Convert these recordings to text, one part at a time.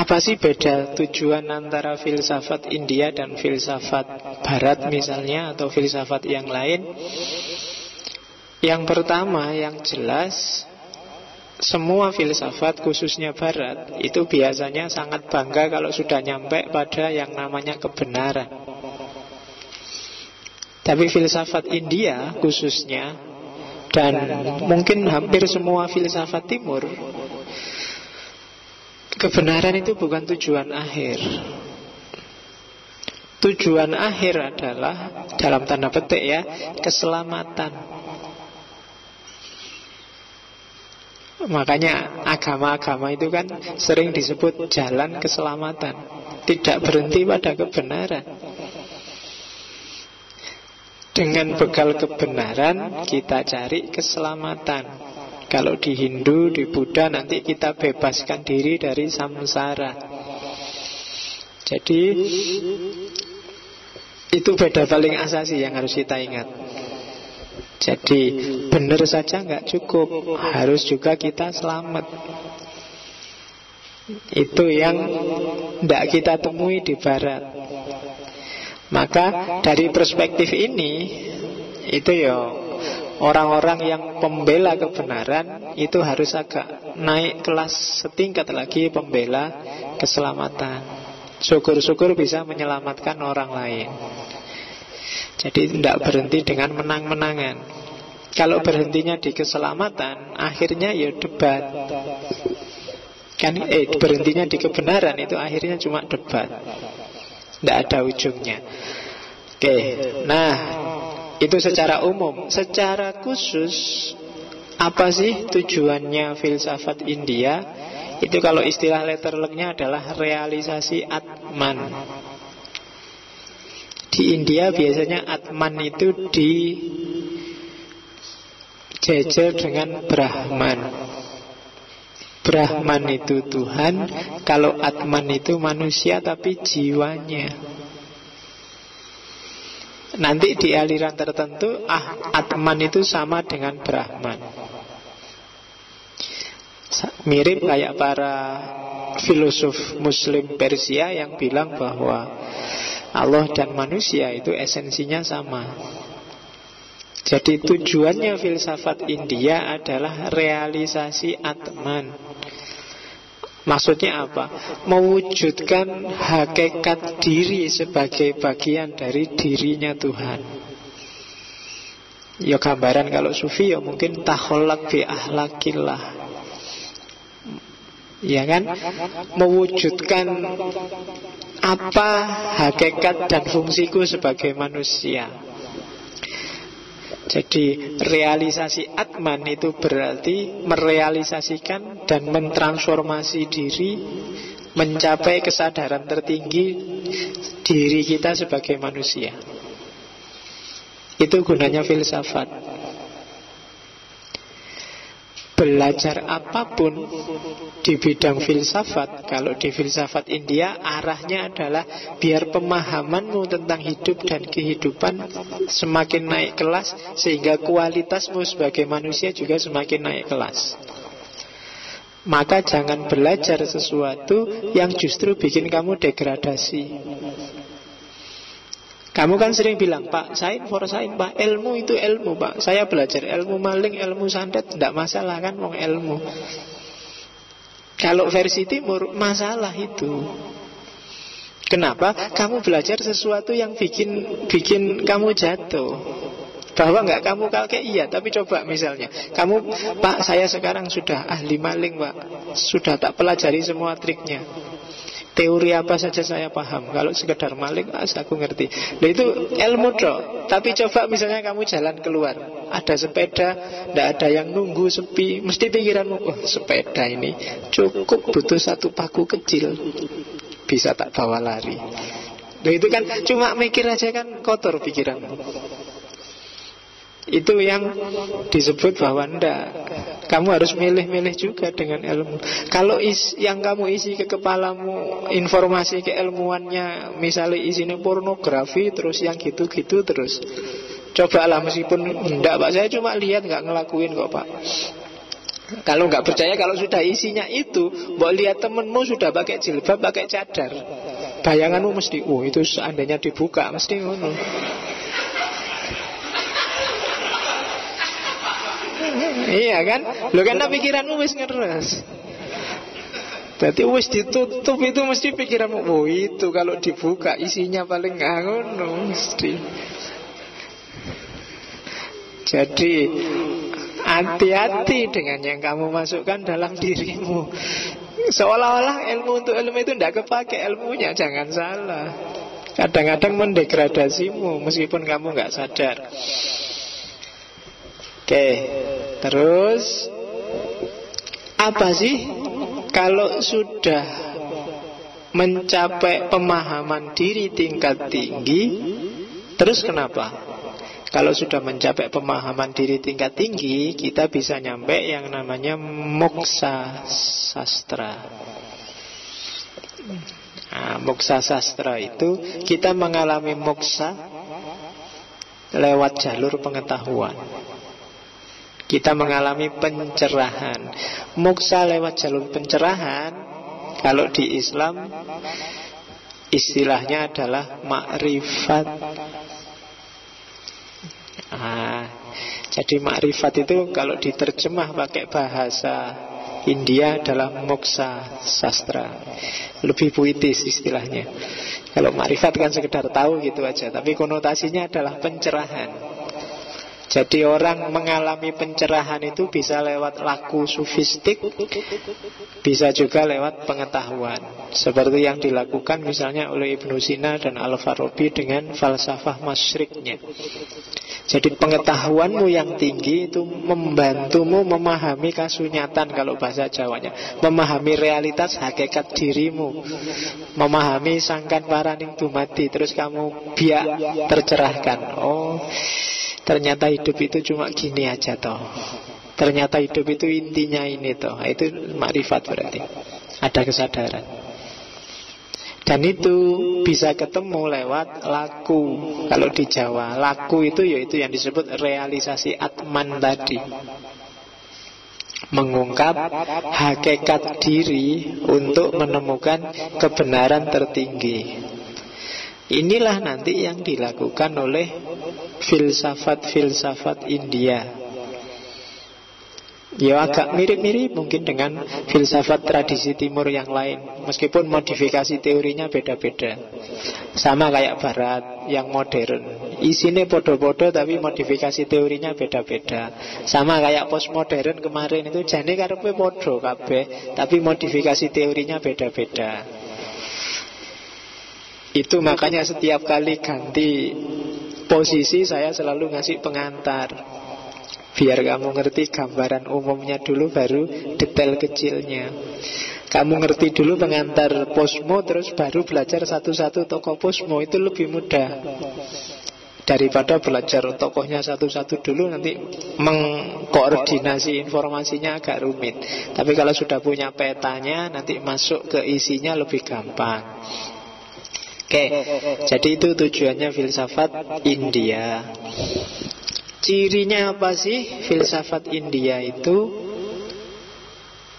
Apa sih beda tujuan antara filsafat India dan filsafat Barat misalnya, atau filsafat yang lain? Yang pertama, yang jelas, semua filsafat khususnya Barat itu biasanya sangat bangga kalau sudah nyampe pada yang namanya kebenaran. Tapi filsafat India khususnya, dan mungkin hampir semua filsafat Timur, kebenaran itu bukan tujuan akhir. Tujuan akhir adalah, dalam tanda petik ya, keselamatan. Makanya agama-agama itu kan sering disebut jalan keselamatan. Tidak berhenti pada kebenaran. Dengan bekal kebenaran kita cari keselamatan. Kalau di Hindu, di Buddha, nanti kita bebaskan diri dari samsara. Jadi itu beda paling asasi yang harus kita ingat. Jadi benar saja nggak cukup, harus juga kita selamat. Itu yang tidak kita temui di Barat. Maka dari perspektif ini, itu ya, orang-orang yang pembela kebenaran itu harus agak naik kelas setingkat lagi, pembela keselamatan. Syukur-syukur bisa menyelamatkan orang lain. Jadi tidak berhenti dengan menang-menangan. Kalau berhentinya di keselamatan, akhirnya ya debat. Kan berhentinya di kebenaran, itu akhirnya cuma debat. Tidak ada ujungnya. Oke, nah itu secara umum. Secara khusus, apa sih tujuannya filsafat India? Itu kalau istilah letterlengnya adalah realisasi Atman. Di India biasanya Atman itu dijejer dengan Brahman. Brahman itu Tuhan, kalau Atman itu manusia tapi jiwanya. Nanti di aliran tertentu Atman itu sama dengan Brahman. Mirip kayak para filosof Muslim Persia yang bilang bahwa Allah dan manusia itu esensinya sama. Jadi tujuannya filsafat India adalah realisasi Atman. Maksudnya apa? Mewujudkan hakikat diri sebagai bagian dari dirinya Tuhan. Ya gambaran kalau sufi ya mungkin takholak bi ahlakillah. Ya kan? Mewujudkan apa hakikat dan fungsiku sebagai manusia. Jadi realisasi Atman itu berarti merealisasikan dan mentransformasi diri, mencapai kesadaran tertinggi diri kita sebagai manusia. Itu gunanya filsafat. Belajar apapun di bidang filsafat, kalau di filsafat India arahnya adalah biar pemahamanmu tentang hidup dan kehidupan semakin naik kelas, sehingga kualitasmu sebagai manusia juga semakin naik kelas. Maka jangan belajar sesuatu yang justru bikin kamu degradasi. Kamu kan sering bilang, Pak, sain for sain, Pak, ilmu itu ilmu, Pak. Saya belajar ilmu maling, ilmu santet, tidak masalah kan, wong ilmu. Kalau versi timur, masalah itu. Kenapa? Kamu belajar sesuatu yang bikin kamu jatuh. Bahwa nggak kamu kakek, iya, tapi coba misalnya kamu, Pak, saya sekarang sudah ahli maling, Pak. Sudah tak pelajari semua triknya. Teori apa saja saya paham. Kalau sekedar maling, aku ngerti. Nah itu ilmu dong. Tapi coba misalnya kamu jalan keluar, ada sepeda, tidak ada yang nunggu, sepi. Mesti pikiranmu, oh sepeda ini cukup butuh satu paku kecil, bisa tak bawa lari. Nah itu kan cuma mikir aja kan kotor pikiranmu. Itu yang disebut bahwa ndak, kamu harus milih-milih juga dengan ilmu. Kalau yang kamu isi ke kepalamu informasi keilmuannya, misalnya isinya pornografi, terus yang gitu-gitu terus, cobalah meskipun ndak, Pak, saya cuma lihat, nggak ngelakuin kok, Pak. Kalau nggak percaya, kalau sudah isinya itu, mbok lihat temenmu sudah pakai jilbab, pakai cadar, bayanganmu mesti, oh itu seandainya dibuka mesti ngono. Iya kan? Lo karena pikiranmu wis ngeres. Jadi wis ditutup itu mesti pikiranmu, oh itu kalau dibuka isinya paling ngono mesti. Jadi hati-hati dengan yang kamu masukkan dalam dirimu. Seolah-olah ilmu untuk ilmu itu tidak kepake ilmunya, jangan salah. Kadang-kadang mendegradasimu meskipun kamu nggak sadar. Oke, terus apa sih kalau sudah mencapai pemahaman diri tingkat tinggi? Terus kenapa? Kalau sudah mencapai pemahaman diri tingkat tinggi, kita bisa nyampe yang namanya moksa sastra. Nah, moksa sastra itu kita mengalami moksa lewat jalur pengetahuan. Kita mengalami pencerahan. Moksa lewat jalur pencerahan, kalau di Islam istilahnya adalah makrifat. Jadi makrifat itu kalau diterjemah pakai bahasa India adalah moksa sastra. Lebih puitis istilahnya. Kalau makrifat kan sekedar tahu gitu aja, tapi konotasinya adalah pencerahan. Jadi orang mengalami pencerahan itu bisa lewat laku sufistik, bisa juga lewat pengetahuan. Seperti yang dilakukan misalnya oleh Ibnu Sina dan Al-Farabi dengan falsafah masyriknya. Jadi pengetahuanmu yang tinggi itu membantumu memahami kasunyatan, kalau bahasa Jawanya, memahami realitas hakikat dirimu, memahami sangkan paraning dumadi. Terus kamu biak tercerahkan. Oh, ternyata hidup itu cuma gini aja toh. Ternyata hidup itu intinya ini toh. Itu makrifat berarti. Ada kesadaran. Dan itu bisa ketemu lewat laku. Kalau di Jawa, laku itu yaitu yang disebut realisasi atman tadi. Mengungkap hakikat diri untuk menemukan kebenaran tertinggi. Inilah nanti yang dilakukan oleh filsafat-filsafat India. Ya agak mirip-mirip mungkin dengan filsafat tradisi timur yang lain, meskipun modifikasi teorinya beda-beda. Sama kayak Barat yang modern, isinya podo-podo tapi modifikasi teorinya beda-beda. Sama kayak postmodern kemarin itu, jane karepe podo kabeh tapi modifikasi teorinya beda-beda. Itu makanya setiap kali ganti posisi saya selalu ngasih pengantar, biar kamu ngerti gambaran umumnya dulu, baru detail kecilnya. Kamu ngerti dulu pengantar posmo, terus baru belajar satu-satu tokoh posmo. Itu lebih mudah daripada belajar tokohnya satu-satu dulu, nanti mengkoordinasi informasinya agak rumit. Tapi kalau sudah punya petanya, nanti masuk ke isinya lebih gampang. Oke, jadi itu tujuannya filsafat India. Cirinya apa sih filsafat India itu?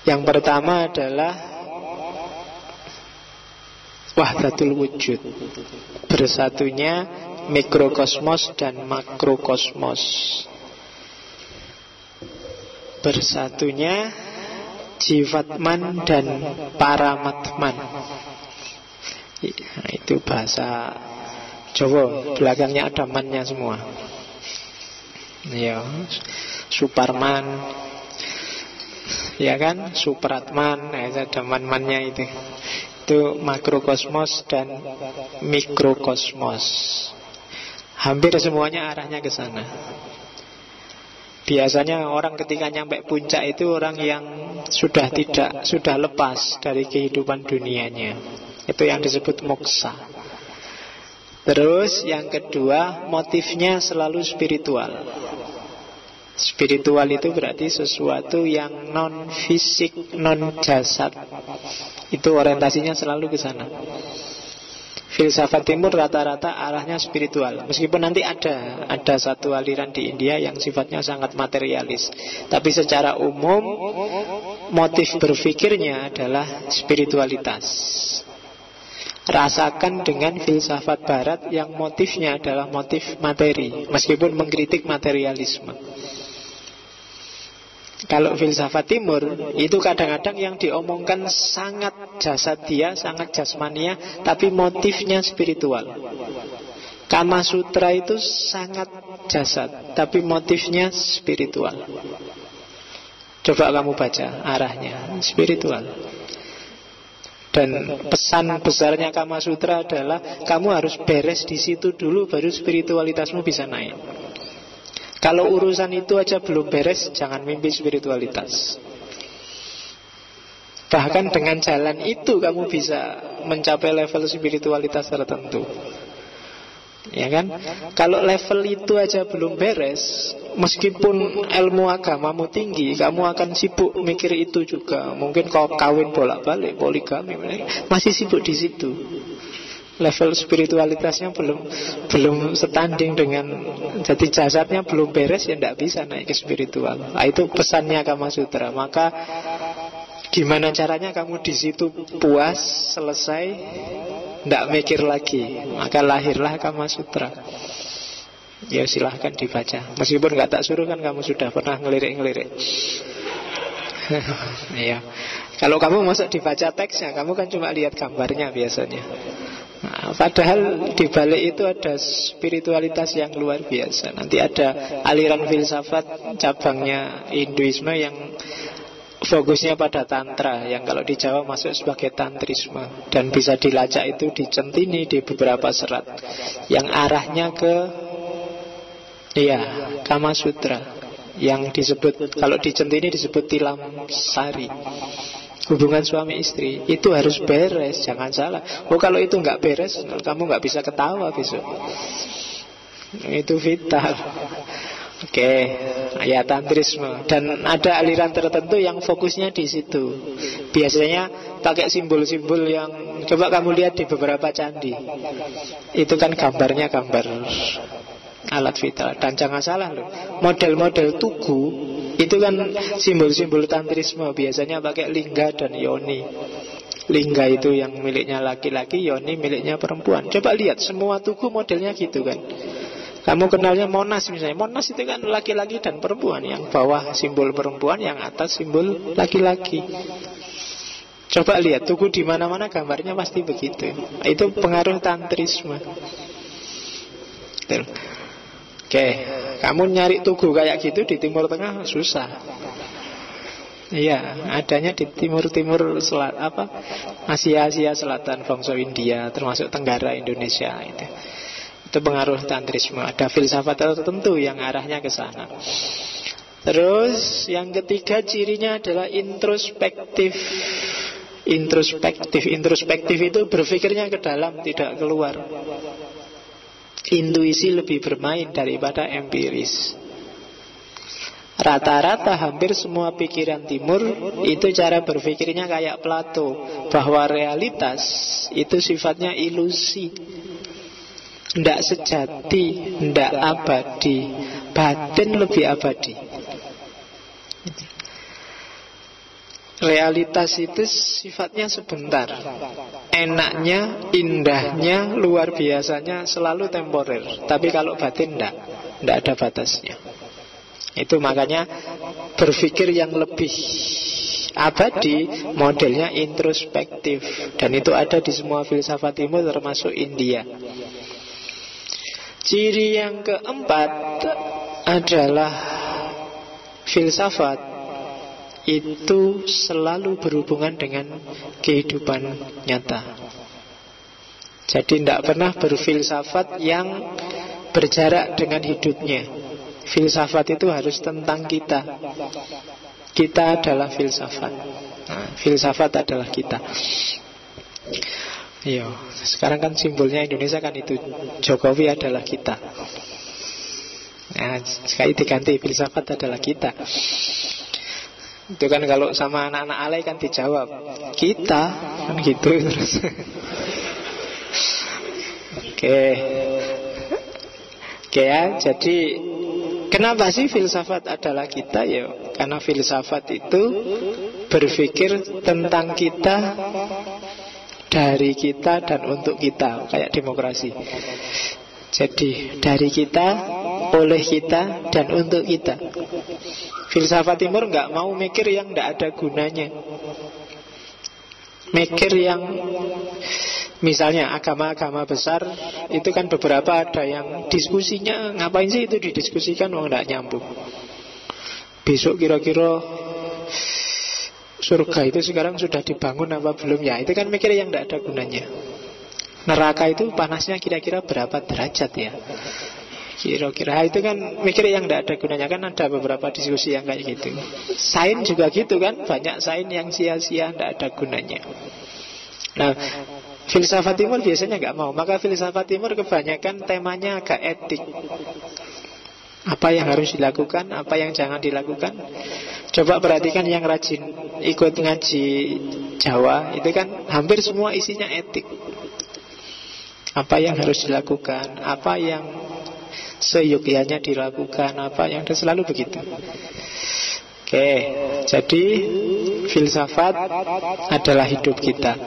Yang pertama adalah wahdatul wujud, bersatunya mikrokosmos dan makrokosmos, bersatunya jivatman dan paramatman. Nah, itu bahasa Jawa, belakangnya ada mannya semua. Ya, Suparman, ya kan, Supratman, ada man-mannya itu. Itu makrokosmos dan mikrokosmos. Hampir semuanya arahnya ke sana. Biasanya orang ketika nyampe puncak itu orang yang sudah lepas dari kehidupan dunianya. Itu yang disebut moksa. Terus yang kedua, motifnya selalu spiritual. Spiritual itu berarti sesuatu yang non fisik, non jasad. Itu orientasinya selalu ke sana. Filsafat timur rata-rata arahnya spiritual. Meskipun nanti ada satu aliran di India yang sifatnya sangat materialis, tapi secara umum motif berpikirnya adalah spiritualitas. Rasakan dengan filsafat barat yang motifnya adalah motif materi, meskipun mengkritik materialisme. Kalau filsafat timur itu kadang-kadang yang diomongkan sangat jasadia, sangat jasmania, tapi motifnya spiritual. Kama Sutra itu sangat jasad, tapi motifnya spiritual. Coba kamu baca arahnya, spiritual. Dan pesan besarnya Kama Sutra adalah kamu harus beres di situ dulu, baru spiritualitasmu bisa naik. Kalau urusan itu aja belum beres, jangan mimpi spiritualitas. Bahkan dengan jalan itu kamu bisa mencapai level spiritualitas tertentu. Ya kan? Kalau level itu aja belum beres, meskipun ilmu agamamu tinggi, kamu akan sibuk mikir itu juga. Mungkin kau kawin bolak-balik, poligami, masih sibuk di situ. Level spiritualitasnya belum setanding dengan, jadi jasadnya belum beres, ya tidak bisa naik ke spiritual. Nah, itu pesannya Kama Sutra. Maka gimana caranya kamu di situ puas, selesai, tidak mikir lagi, maka lahirlah Kama Sutra. Ya silahkan dibaca. Meskipun nggak tak suruh kan, kamu sudah pernah ngelirik-ngelirik. Ya. Kalau kamu masuk dibaca teksnya, kamu kan cuma lihat gambarnya biasanya. Nah, padahal di balik itu ada spiritualitas yang luar biasa. Nanti ada aliran filsafat cabangnya Hinduisme yang fokusnya pada tantra, yang kalau di Jawa masuk sebagai tantrisme, dan bisa dilacak itu di Centini, di beberapa serat yang arahnya ke Kama Sutra, yang disebut, kalau di Centini disebut tilam sari. Hubungan suami istri itu harus beres, jangan salah. Kalau itu nggak beres, kamu nggak bisa ketawa besok. Itu vital. Oke, ya tantrisme. Dan ada aliran tertentu yang fokusnya di situ. Biasanya pakai simbol-simbol yang, coba kamu lihat di beberapa candi. Itu kan gambarnya gambar alat vital. Dan jangan salah loh, model-model tugu itu kan simbol-simbol tantrisme. Biasanya pakai lingga dan yoni. Lingga itu yang miliknya laki-laki, yoni miliknya perempuan. Coba lihat, semua tugu modelnya gitu kan. Kamu kenalnya Monas misalnya. Monas itu kan laki-laki dan perempuan. Yang bawah simbol perempuan, yang atas simbol laki-laki. Coba lihat, tugu di mana-mana gambarnya pasti begitu. Itu pengaruh tantrisme. Betul. Oke, kamu nyari tugu kayak gitu di Timur Tengah susah. Iya, adanya di timur-timur Asia Selatan, bangsa India, termasuk Tenggara Indonesia itu. Itu pengaruh tantrisme. Ada filsafat tertentu yang arahnya ke sana. Terus yang ketiga cirinya adalah introspektif. Introspektif itu berpikirnya ke dalam, tidak keluar. Intuisi lebih bermain daripada empiris. Rata-rata hampir semua pikiran timur itu cara berpikirnya kayak Plato, bahwa realitas itu sifatnya ilusi, tidak sejati, tidak abadi. Batin lebih abadi. Realitas itu sifatnya sebentar. Enaknya, indahnya, luar biasanya selalu temporer. Tapi kalau batin tidak ada batasnya. Itu makanya berpikir yang lebih abadi modelnya introspektif. Dan itu ada di semua filsafat timur termasuk India. Ciri yang keempat adalah filsafat itu selalu berhubungan dengan kehidupan nyata. Jadi tidak pernah berfilsafat yang berjarak dengan hidupnya. Filsafat itu harus tentang kita. Kita adalah filsafat. Nah, filsafat adalah kita. Iya, sekarang kan simbolnya Indonesia kan itu, Jokowi adalah kita. Nah, sekali diganti, filsafat adalah kita. Itu kan kalau sama anak-anak alay kan dijawab kita, kan gitu terus. Oke. Oke ya, jadi kenapa sih filsafat adalah kita? Ya, karena filsafat itu berpikir tentang kita, dari kita dan untuk kita, kayak demokrasi. Jadi dari kita, oleh kita, dan untuk kita. Filsafat timur nggak mau mikir yang nggak ada gunanya. Mikir yang misalnya agama-agama besar itu kan beberapa ada yang diskusinya ngapain sih itu didiskusikan, mau nggak nyambung. Besok kira-kira surga itu sekarang sudah dibangun apa belum ya? Itu kan mikir yang nggak ada gunanya. Neraka itu panasnya kira-kira berapa derajat ya? Kira-kira itu kan mikir yang tidak ada gunanya. Kan ada beberapa diskusi yang kayak gitu. Sains juga gitu kan, banyak sains yang sia-sia, tidak ada gunanya. Nah, filsafat timur biasanya nggak mau. Maka filsafat timur kebanyakan temanya agak etik. Apa yang harus dilakukan, apa yang jangan dilakukan. Coba perhatikan yang rajin ikut ngaji Jawa, itu kan hampir semua isinya etik. Apa yang harus dilakukan, apa yang seyogyanya dilakukan, apa yang selalu begitu. Oke, jadi filsafat adalah hidup kita.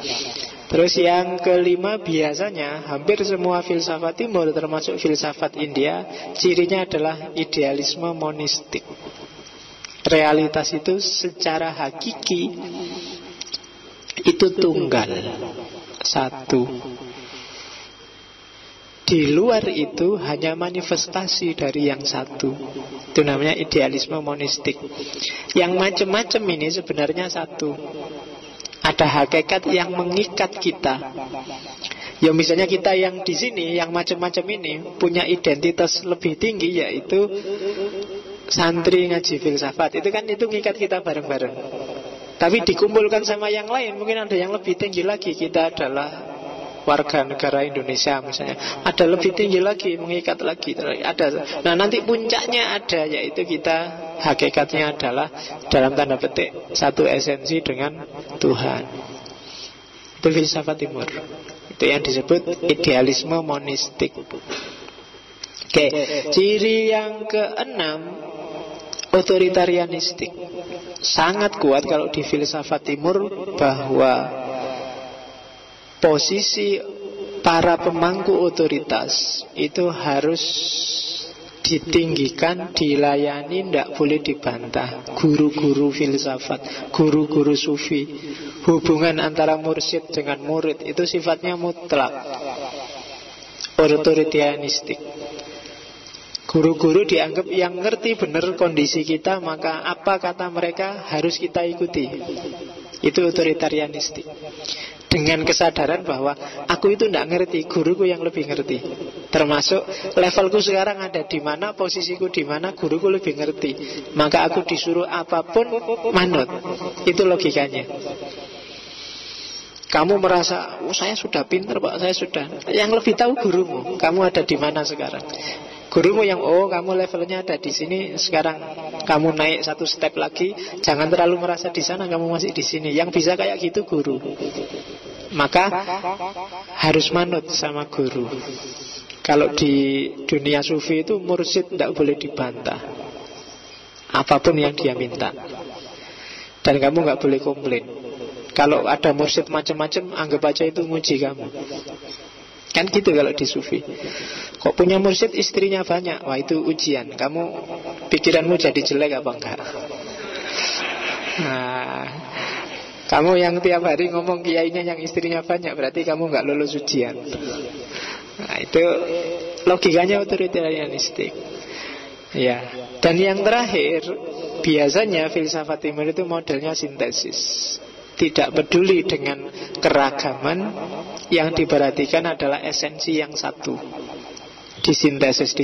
Terus yang kelima, biasanya hampir semua filsafat timur termasuk filsafat India, cirinya adalah idealisme monistik. Realitas itu secara hakiki itu tunggal, satu. Di luar itu hanya manifestasi dari yang satu. Itu namanya idealisme monistik. Yang macam-macam ini sebenarnya satu. Ada hakikat yang mengikat kita. Ya misalnya kita yang di sini, yang macam-macam ini punya identitas lebih tinggi, yaitu santri ngaji filsafat. Itu kan itu mengikat kita bareng-bareng. Tapi dikumpulkan sama yang lain, mungkin ada yang lebih tinggi lagi. Kita adalah warga negara Indonesia misalnya, ada lebih tinggi lagi, mengikat lagi, ada. Nah nanti puncaknya ada, yaitu kita hakikatnya adalah dalam tanda petik satu esensi dengan Tuhan. Itu filsafat timur. Itu yang disebut idealisme monistik. Oke, ciri yang keenam, otoritarianistik. Sangat kuat kalau di filsafat timur bahwa posisi para pemangku otoritas itu harus ditinggikan, dilayani, tidak boleh dibantah. Guru-guru filsafat, guru-guru sufi, hubungan antara mursyid dengan murid itu sifatnya mutlak, otoritarianistik. Guru-guru dianggap yang ngerti benar kondisi kita, maka apa kata mereka harus kita ikuti. Itu otoritarianistik. Dengan kesadaran bahwa aku itu tidak ngerti, guruku yang lebih ngerti. Termasuk levelku sekarang ada di mana, posisiku di mana, guruku lebih ngerti. Maka aku disuruh apapun manut. Itu logikanya. Kamu merasa, saya sudah pintar Pak, saya sudah. Yang lebih tahu gurumu, kamu ada di mana sekarang. Gurumu yang, kamu levelnya ada di sini, sekarang kamu naik satu step lagi, jangan terlalu merasa di sana, kamu masih di sini. Yang bisa kayak gitu guru. Maka harus manut sama guru. Kalau di dunia sufi itu mursyid tidak boleh dibantah, apapun yang dia minta. Dan kamu nggak boleh komplain. Kalau ada mursyid macam-macam, anggap aja itu nguji kamu. Kan gitu kalau di sufi. Kok punya mursyid istrinya banyak, wah itu ujian. Kamu pikiranmu jadi jelek apa enggak? Nah, kamu yang tiap hari ngomong kiainya yang istrinya banyak, berarti kamu nggak lulus ujian. Nah, itu logikanya otoritarianistik. Ya. Dan yang terakhir, biasanya filsafat timur itu modelnya sintesis. Tidak peduli dengan keragaman, yang diperhatikan adalah esensi yang satu. Disintesis,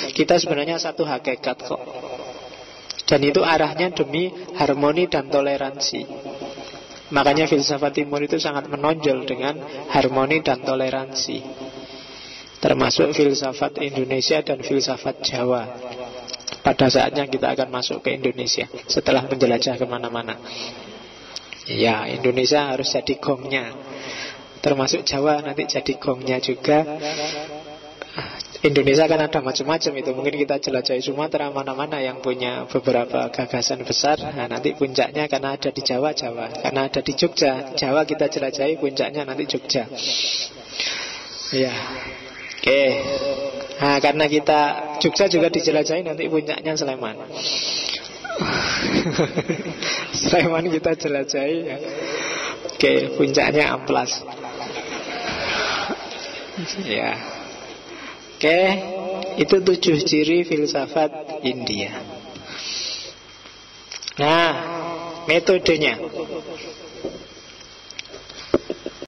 kita sebenarnya satu hakikat kok. Dan itu arahnya demi harmoni dan toleransi. Makanya filsafat timur itu sangat menonjol dengan harmoni dan toleransi. Termasuk filsafat Indonesia dan filsafat Jawa. Pada saatnya kita akan masuk ke Indonesia setelah menjelajah kemana-mana. Ya, Indonesia harus jadi gongnya. Termasuk Jawa nanti jadi gongnya juga. Indonesia kan ada macam-macam itu. Mungkin kita jelajahi Sumatera, mana-mana yang punya beberapa gagasan besar. Nah, nanti puncaknya karena ada di Jawa, Jawa. Karena ada di Jogja, Jawa kita jelajahi, puncaknya nanti Jogja. Ya, oke. Nah, karena kita Jogja juga dijelajahi, nanti puncaknya Sleman. Sleman kita jelajahi ya. Oke, puncaknya Amplas. Ya. Oke, itu 7 ciri filsafat India. Nah, metodenya.